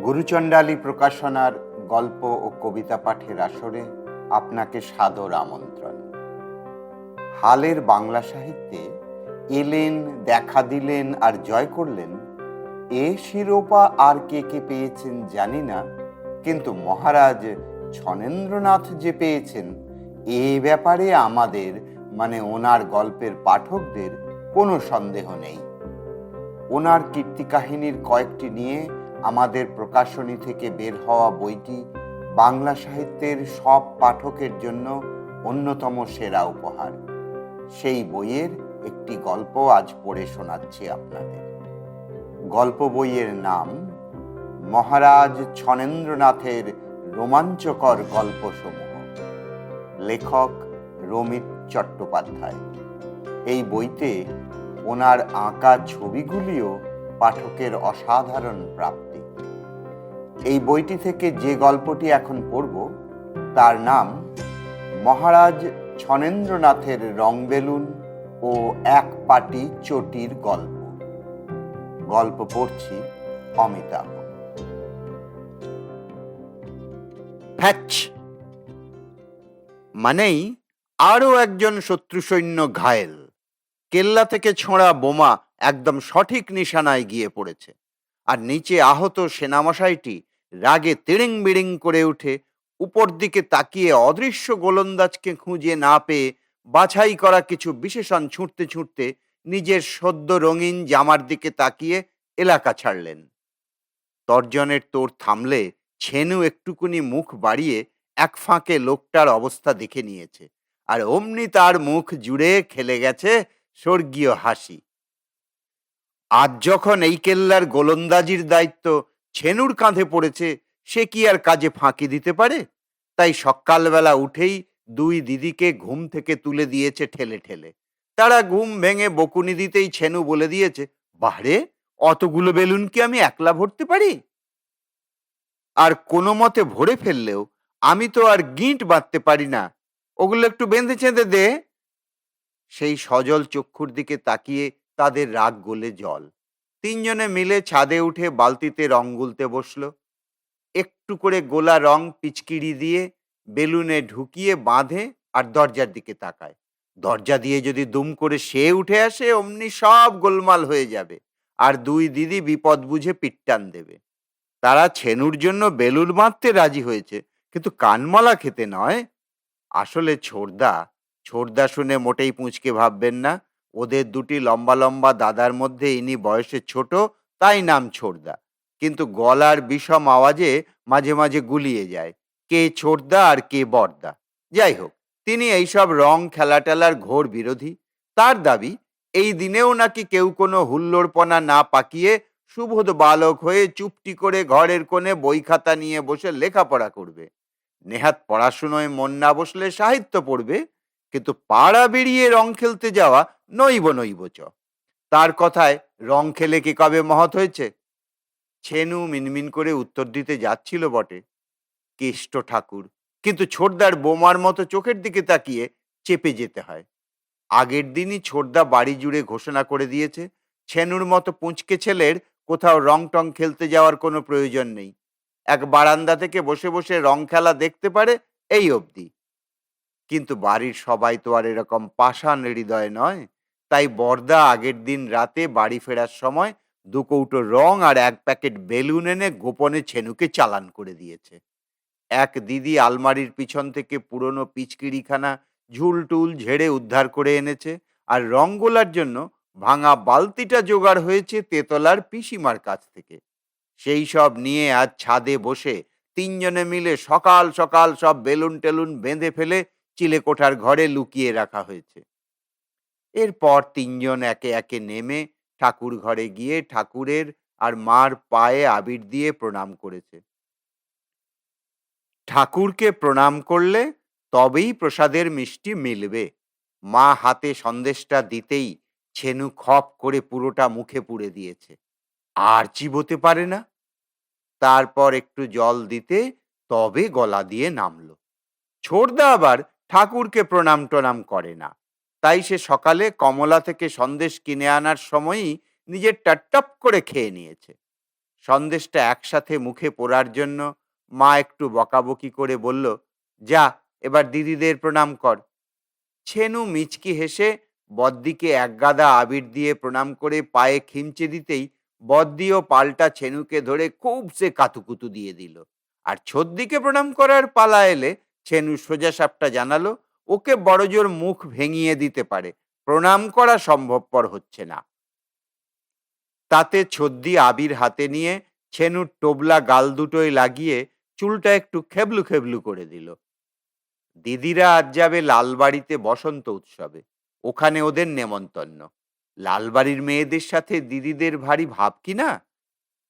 গুরুচণ্ডালী প্রকাশনার গল্প ও কবিতা পাঠের আসরে আপনাকে সাদর আমন্ত্রণ। হালের বাংলা সাহিত্যে এলেন, দেখা দিলেন আর জয় করলেন, এ শিরোপা আর কে কে পেয়েছেন জানি না, কিন্তু মহারাজ ছনেন্দ্রনাথ যে পেয়েছেন এ ব্যাপারে আমাদের ওনার গল্পের পাঠকদের কোনো সন্দেহ নেই। ওনার কীর্তি কাহিনীর কয়েকটি নিয়ে আমাদের প্রকাশনী থেকে বের হওয়া বইটি বাংলা সাহিত্যের সব পাঠকের জন্য অন্যতম সেরা উপহার। সেই বইয়ের একটি গল্প আজ পড়ে শোনাচ্ছি আপনাদের। গল্প বইয়ের নাম মহারাজ ছনেন্দ্রনাথের রোমাঞ্চকর গল্পসমূহ। লেখক রমিত চট্টোপাধ্যায়। এই বইতে ওনার আঁকা ছবিগুলিও পাঠকের অসাধারণ প্রাপ্তি। এই বইটি থেকে যে গল্পটি এখন পড়ব তার নাম মহারাজ ছনেন্দ্রনাথের রং বেলুন ও এক পাটি চটির গল্প। গল্প পড়ছি অমিতাভ। হ্যাচ মানেই আরো একজন শত্রু সৈন্য ঘায়েল। কেল্লা থেকে ছোঁড়া বোমা একদম সঠিক নিশানায় গিয়ে পড়েছে, আর নিচে আহত সেনামশাইটি রাগে তিড়িং বিড়িং করে উঠে উপর দিকে তাকিয়ে অদৃশ্য গোলন্দাজকে খুঁজে না পেয়ে বাছাই করা কিছু বিশেষণ ছুঁড়তে ছুঁড়তে নিজের সদ্য রঙিন জামার দিকে তাকিয়ে এলাকা ছাড়লেন। তর্জনের তোর থামলে ছেনু একটুকুনি মুখ বাড়িয়ে এক ফাঁকে লোকটার অবস্থা দেখে নিয়েছে, আর অমনি তার মুখ জুড়ে খেলে গেছে স্বর্গীয় হাসি। আজ যখন এই কেল্লার গোলন্দাজির দায়িত্ব ছেনুর কাঁধে পড়েছে, সে কি আর কাজে ফাঁকি দিতে পারে? তাই সকালবেলা উঠেই দুই দিদিকে ঘুম থেকে তুলে দিয়েছে ঠেলে ঠেলে। তারা ঘুম ভেঙে বকুনি দিতেই ছেনু বলে দিয়েছে, বাহরে, অতগুলো বেলুন কি আমি একলা ভরতে পারি? আর কোনো মতে ভরে ফেললেও আমি তো আর গিঁট বাঁধতে পারি না, ওগুলো একটু বেঁধে চেঁধে দে। সেই সজল চক্ষুর দিকে তাকিয়ে তাদের রাগ গলে জল। তিনজনে মিলে ছাদে উঠে বালতিতে রং গুলতে বসলো। একটু করে গোলা রং পিচকিরি দিয়ে বেলুনে ঢুকিয়ে বাঁধে আর দরজার দিকে তাকায়। দরজা দিয়ে যদি দুম করে সে উঠে আসে, অমনি সব গোলমাল হয়ে যাবে, আর দুই দিদি বিপদ বুঝে পিট্টান দেবে। তারা ছেনুর জন্য বেলুন বাঁধতে রাজি হয়েছে, কিন্তু কানমলা খেতে নয়। আসলে ছোড়দা ছোড়দা শুনে মোটেই পুঁচকে ভাববেন না। ওদের দুটি লম্বা লম্বা দাদার মধ্যে ইনি বয়সে ছোট, তাই নাম ছোড়দা। কিন্তু গলার বিষম আওয়াজে মাঝে মাঝে গুলিয়ে যায় কে ছোড়দা আর কে বড়দা। যাই হোক, তিনি এইসব রং খেলা টেলার ঘোর বিরোধী। তার দাবি, এই দিনেও নাকি কেউ কোনো হুল্লোড়পনা না পাকিয়ে সুবোধ বালক হয়ে চুপটি করে ঘরের কোণে বই খাতা নিয়ে বসে লেখাপড়া করবে। নেহাত পড়াশুনোয় মন না বসলে সাহিত্য পড়বে, কিন্তু পাড়া বেরিয়ে রং খেলতে যাওয়া নইব নইব চ। তার কথায় রং খেলে কি কবে মহৎ হয়েছে? ছেনু মিনমিন করে উত্তর দিতে যাচ্ছিল বটে, কেষ্ট ঠাকুর, কিন্তু ছোটদার বোমার মতো চোখের দিকে তাকিয়ে চেপে যেতে হয়। আগের দিনই ছোটদা বাড়ি জুড়ে ঘোষণা করে দিয়েছে, ছেনুর মতো পুঁচকে ছেলের কোথাও রং টং খেলতে যাওয়ার কোনো প্রয়োজন নেই। এক বারান্দা থেকে বসে বসে রং খেলা দেখতে পারে, এই অবধি। কিন্তু বাড়ির সবাই তো আর এরকম পাষাণ হৃদয় নয়। তাই বড়দা আগের দিন রাতে বাড়ি ফেরার সময় 2 কৌটো রং আর 1 প্যাকেট বেলুন এনে গোপনে ছেনুকে চালান করে দিয়েছে। এক দিদি আলমারির পিছন থেকে পুরনো পিচকিরিখানা ঝুলটুল ঝেড়ে উদ্ধার করে এনেছে, আর রং গোলার জন্য ভাঙা বালতিটা জোগাড় হয়েছে তেতলার পিসিমার কাছ থেকে। সেই সব নিয়ে আজ ছাদে বসে তিনজনে মিলে সকাল সকাল সব বেলুন টেলুন বেঁধে ফেলে চিলেকোঠার ঘরে লুকিয়ে রাখা হয়েছে। এরপর তিনজন একে একে নেমে ঠাকুর ঘরে গিয়ে ঠাকুরের আর মার পায়ে আবির দিয়ে প্রণাম করেছে। ঠাকুরকে প্রণাম করলে তবেই প্রসাদের মিষ্টি মিলবে। মা হাতে সন্দেশটা দিতেই ছেনু খপ করে পুরোটা মুখে পুরে দিয়েছে, আর চিবোতে পারে না। তারপর একটু জল দিতে তবে গলা দিয়ে নামলো। ছোড়দা আবার ঠাকুরকে প্রণাম টনাম করে না, তাই সে সকালে কমলা থেকে সন্দেশ কিনে আনার সময়ই নিজের টপ করে খেয়ে নিয়েছে। সন্দেশটা একসাথে মুখে পোড়ার জন্য মা একটু বকাবকি করে বলল, যা, এবার দিদিদের প্রণাম কর। ছেনু মিচকি হেসে বদ্দিকে একগাদা আবির দিয়ে প্রণাম করে পায়ে খিমচে দিতেই বদ্দিও পাল্টা ছেনুকে ধরে খুব সে কাতুকুতু দিয়ে দিল। আর ছোদ্দিকে প্রণাম করার পালা এলে ছেনু সোজা সাপটা জানালো, ওকে বড়জোর মুখ ভেঙিয়ে দিতে পারে, প্রণাম করা সম্ভবপর হচ্ছে না। তাতে ছোদ্দি আবির হাতে নিয়ে ছেনুর টোবলা গাল দুটোয় লাগিয়ে চুলটা একটু খেবলু খেবলু করে দিল। দিদিরা আজ যাবে লালবাড়িতে বসন্ত উৎসবে, ওখানে ওদের নেমন্তন্ন। লালবাড়ির মেয়েদের সাথে দিদিদের ভারী ভাব কি না।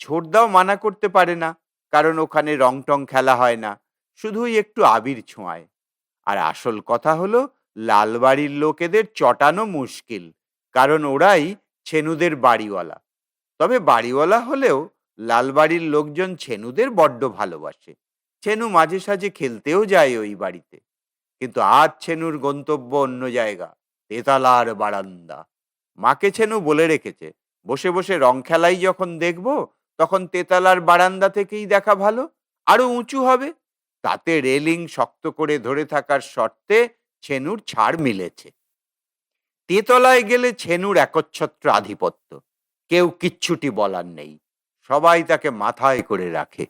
ছোটদাও মানা করতে পারে না, কারণ ওখানে রং টং খেলা হয় না, শুধুই একটু আবির ছোঁয়ায়। আর আসল কথা হলো, লালবাড়ির লোকেদের চটানো মুশকিল, কারণ ওরাই ছেনুদের বাড়িওয়ালা। তবে বাড়িওয়ালা হলেও লালবাড়ির লোকজন ছেনুদের বড্ড ভালোবাসে। ছেনু মাঝে সাঝে খেলতেও যায় ওই বাড়িতে। কিন্তু আজ ছেনুর গন্তব্য অন্য জায়গা, তেতালার বারান্দা। মাকে ছেনু বলে রেখেছে, বসে বসে রং খেলাই যখন দেখব, তখন তেতালার বারান্দা থেকেই দেখা ভালো, আরো উঁচু হবে। তাতে রেলিং শক্ত করে ধরে থাকার শর্তে ছেনুর ছাড় মিলেছে। তেতলায় গেলে ছেনুর একচ্ছত্র আধিপত্য, কেউ কিচ্ছুটি বলার নেই, সবাই তাকে মাথায় করে রাখে।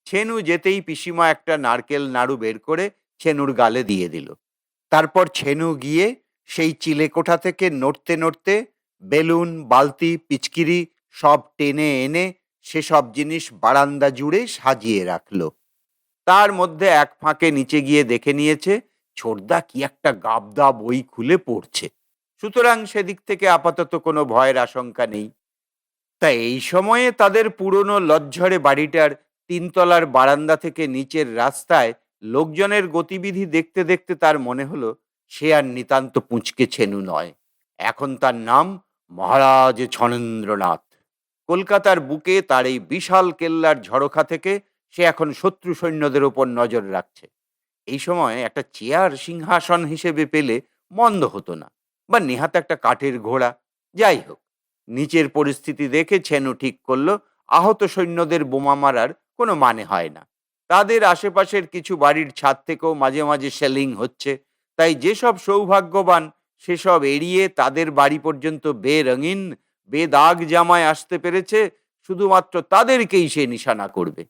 ছেনু যেতেই পিসিমা একটা নারকেল নাড়ু বের করে ছেনুর গালে দিয়ে দিল। তারপর ছেনু গিয়ে সেই চিলেকোঠা থেকে নড়তে নড়তে বেলুন, বালতি, পিচকিরি সব টেনে এনে সেসব জিনিস বারান্দা জুড়ে সাজিয়ে রাখলো। তার মধ্যে এক ফাঁকে নিচে গিয়ে দেখে নিয়েছে ছোটদা কি একটা গাবদা বই খুলে পড়ছে। সুতরাং সেদিক থেকে আপাতত কোনো ভয়ের আশঙ্কা নেই। তা এই সময়ে তাদের পুরনো লজ্জরে বাড়িটার তিনতলার বারান্দা থেকে নিচের রাস্তায় লোকজনের গতিবিধি দেখতে দেখতে তার মনে হলো সে আর নিতান্ত পুঁচকে ছেনু নয়, এখন তার নাম মহারাজ ছনেন্দ্রনাথ। কলকাতার বুকে তার এই বিশাল কেল্লার ঝড়োখা থেকে সে এখন শত্রু সৈন্যদের ওপর নজর রাখছে। এই সময় একটা চেয়ার সিংহাসন হিসেবে পেলে মন্দ হতো না, বা নেহাত একটা কাঠের ঘোড়া। যাই হোক, নিচের পরিস্থিতি দেখে ছেনু ঠিক করলো আহত সৈন্যদের বোমা মারার কোনো মানে হয় না। তাদের আশেপাশের কিছু বাড়ির ছাদ থেকেও মাঝে মাঝে শেলিং হচ্ছে, তাই যেসব সৌভাগ্যবান সেসব এড়িয়ে তাদের বাড়ি পর্যন্ত বেরঙিন বেদাগ জামায় আসতে পেরেছে, শুধুমাত্র তাদেরকেই সে নিশানা করবে।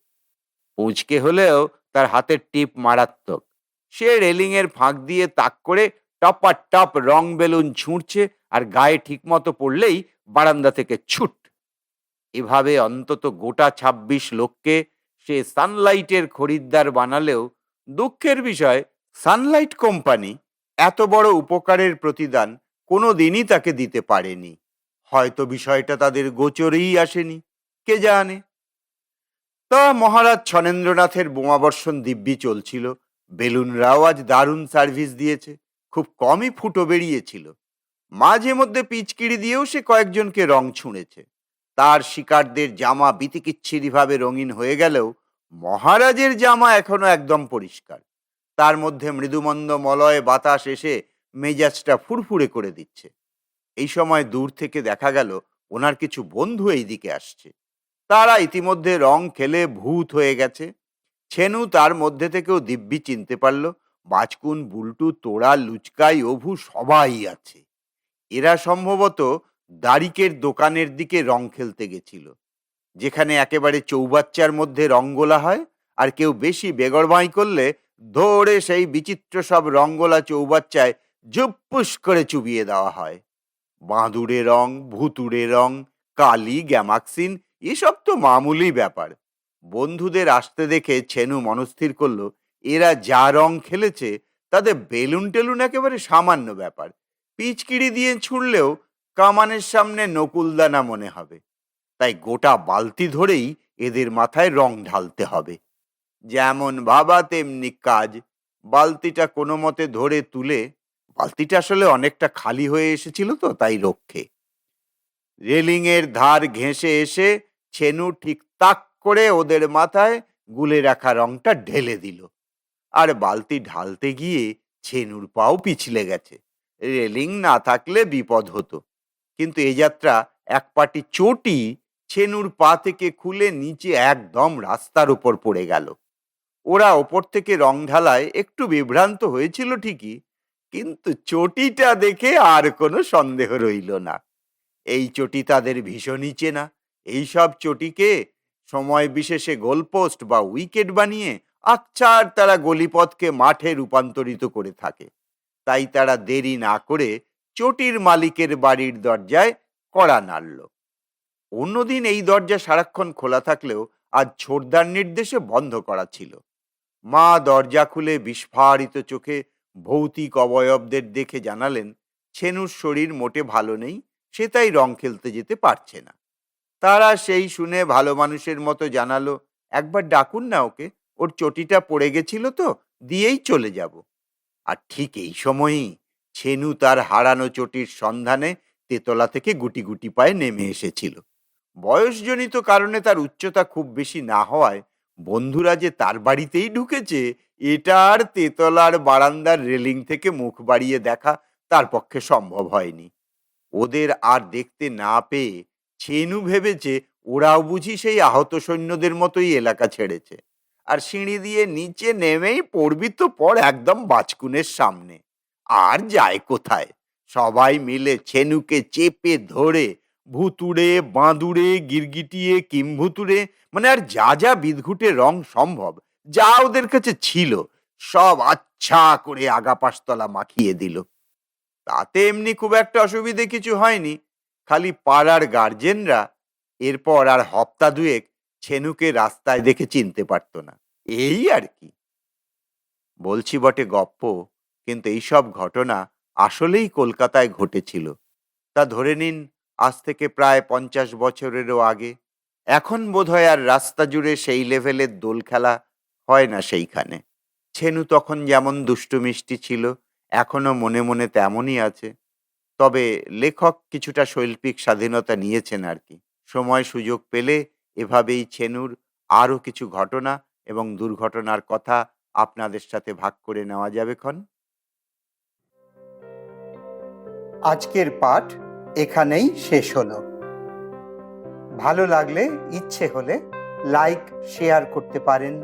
পুঁচকে হলেও তার হাতের টিপ মারাত্মক। সে রেলিং এর ফাঁক দিয়ে তাক করে টপা টপ রং বেলুন ছুঁড়ছে, আর গায়ে ঠিকমতো পড়লেই বারান্দা থেকে ছুট। এভাবে অন্তত গোটা ২৬ লোককে সে সানলাইটের খরিদ্দার বানালেও দুঃখের বিষয়, সানলাইট কোম্পানি এত বড় উপকারের প্রতিদান কোনো দিনই তাকে দিতে পারেনি। হয়তো বিষয়টা তাদের গোচরেই আসেনি, কে জানে। তা মহারাজ ছনেন্দ্রনাথের বোমাবর্ষণ দিব্যি চলছিল। বেলুনরাও আজ দারুণ সার্ভিস দিয়েছে, খুব কমই ফুটো বেরিয়েছিল। মাঝে মধ্যে পিচকিরি দিয়েও সে কয়েকজনকে রং ছুঁড়েছে। তার শিকারদের জামা বিতিকিচ্ছিরি ভাবে রঙিন হয়ে গেলেও মহারাজের জামা এখনো একদম পরিষ্কার। তার মধ্যে মৃদুমন্দ মলয় বাতাস এসে মেজাজটা ফুরফুরে করে দিচ্ছে। এই সময় দূর থেকে দেখা গেল ওনার কিছু বন্ধু এই দিকে আসছে। তারা ইতিমধ্যে রং খেলে ভূত হয়ে গেছে। ছেনু তার মধ্যে থেকেও দিব্যি চিনতে পারল, বাজকুন, বুলটু, তোড়া, লুচকাই, অভু সবাই আছে। এরা সম্ভবত দাড়িকের দোকানের দিকে রং খেলতে গেছিল, যেখানে একেবারে চৌবাচ্চার মধ্যে রঙ্গোলা হয়, আর কেউ বেশি বেগরবাই করলে ধরে সেই বিচিত্র সব রঙ্গোলা চৌবাচ্চায় ঝুপ্পুস করে চুবিয়ে দেওয়া হয়। বাঁদুড়ে রং, ভুতুড়ে রং, কালি, গ্যামাক্সিন, এসব তো মামুলি ব্যাপার। বন্ধুদের আসতে দেখে ছেনু মনস্থির করলো এরা যা রং খেলেছে তাদের বেলুন টেলুন একেবারে সামান্য ব্যাপার। পিচকিড়ি দিয়ে ছুড়লেও কামানের সামনে নকুলদানা মনে হবে। তাই গোটা বালতি ধরেই এদের মাথায় রং ঢালতে হবে। যেমন ভাবা তেমনি কাজ। বালতিটা কোনো মতে ধরে তুলে, বালতিটা আসলে অনেকটা খালি হয়ে এসেছিল তো তাই রক্ষে, রেলিং এর ধার ঘেঁষে এসে ছেনু ঠিক তাক করে ওদের মাথায় গুলে রাখা রংটা ঢেলে দিল। আর বালতি ঢালতে গিয়ে ছেনুর পাও পিছলে গেছে। রেলিং না থাকলে বিপদ হতো, কিন্তু এ যাত্রা এক পাটি চটি ছেনুর পা থেকে খুলে নিচে একদম রাস্তার উপর পড়ে গেল। ওরা ওপর থেকে রং ঢালায় একটু বিভ্রান্ত হয়েছিল ঠিকই, কিন্তু চটিটা দেখে আর কোনো সন্দেহ রইল না। এই চটি তাদের ভীষণই চেনা। এইসব চটিকে সময় বিশেষে গোলপোস্ট বা উইকেট বানিয়ে আকছার তারা গলিপথকে মাঠে রূপান্তরিত করে থাকে। তাই তারা দেরি না করে চটির মালিকের বাড়ির দরজায় কড়া নাড়ল। অন্যদিন এই দরজা সারাক্ষণ খোলা থাকলেও আজ ছোটদার নির্দেশে বন্ধ করা ছিল। মা দরজা খুলে বিস্ফারিত চোখে ভৌতিক অবয়বদের দেখে জানালেন, ছেনুর শরীর মোটে ভালো নেই, সে তাই রং খেলতে যেতে পারছে না। তারা সেই শুনে ভালো মানুষের মতো জানালো, একবার ডাকুন না ওকে, ওর চটিটা পড়ে গেছিল তো, দিয়েই চলে যাব। আর ঠিক এই সময়ই ছেনু তার হারানো চটির সন্ধানে তেতলা থেকে গুটি গুটি পায়ে নেমে এসেছিল। বয়সজনিত কারণে তার উচ্চতা খুব বেশি না হওয়ায় বন্ধুরা যে তার বাড়িতেই ঢুকেছে এটা আর তেতলার বারান্দার রেলিং থেকে মুখ বাড়িয়ে দেখা তার পক্ষে সম্ভব হয়নি। ওদের আর দেখতে না পেয়ে ছেনু ভেবেছে ওরাও বুঝি সেই আহত সৈন্যদের মতোই এলাকা ছেড়েছে, আর সিঁড়ি দিয়ে নিচে নেমেই পড়বি তো পড় একদম বাচকুনের সামনে। আর যায় কোথায়, সবাই মিলে ছেনুকে চেপে ধরে ভুতুড়ে বাঁদুড়ে গিরগিটিয়ে কিমভুতুড়ে, মানে আর যা যা বিদঘুটে রং সম্ভব যা ওদের কাছে ছিল সব আচ্ছা করে আগাপাশতলা মাখিয়ে দিল। তাতে এমনি খুব একটা অসুবিধে কিছু হয়নি, খালি পাড়ার গার্জেনরা এরপর আর হপ্তা দুয়েক ছেনুকে রাস্তায় দেখে চিনতে পারতো না, এই আর কি। বলছি বটে গপ্প, কিন্তু এইসব ঘটনা আসলেই কলকাতায় ঘটেছিল। তা ধরে নিন আজ থেকে প্রায় 50 বছরেরও আগে। এখন বোধহয় আর রাস্তা জুড়ে সেই লেভেলের দোল খেলা হয় না সেইখানে। ছেনু তখন যেমন দুষ্টু মিষ্টি ছিল, এখনো মনে মনে তেমনই আছে। তবে লেখক কিছুটা শৈল্পিক স্বাধীনতা নিয়েছেন আর কি। সময় সুযোগ পেলে এভাবেই ছেনুর আরও কিছু ঘটনা এবং দুর্ঘটনার কথা আপনাদের সাথে ভাগ করে নেওয়া যাবে ক্ষণ। আজকের পাঠ এখানেই শেষ হলো। ভালো লাগলে ইচ্ছে হলে লাইক শেয়ার করতে পারেন,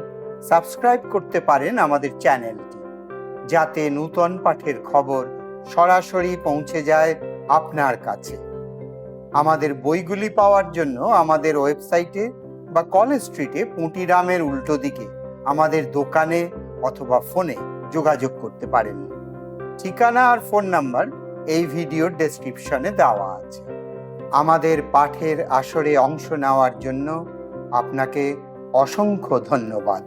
সাবস্ক্রাইব করতে পারেন আমাদের চ্যানেলটি, যাতে নূতন পাঠের খবর সরাসরি পৌঁছে যায় আপনার কাছে। আমাদের বইগুলি পাওয়ার জন্য আমাদের ওয়েবসাইটে বা কলেজ স্ট্রিটে পুঁটিরামের উল্টো দিকে আমাদের দোকানে অথবা ফোনে যোগাযোগ করতে পারেন। ঠিকানা আর ফোন নাম্বার এই ভিডিওর ডেসক্রিপশনে দেওয়া আছে। আমাদের পাঠের আসরে অংশ নেওয়ার জন্য আপনাকে অসংখ্য ধন্যবাদ।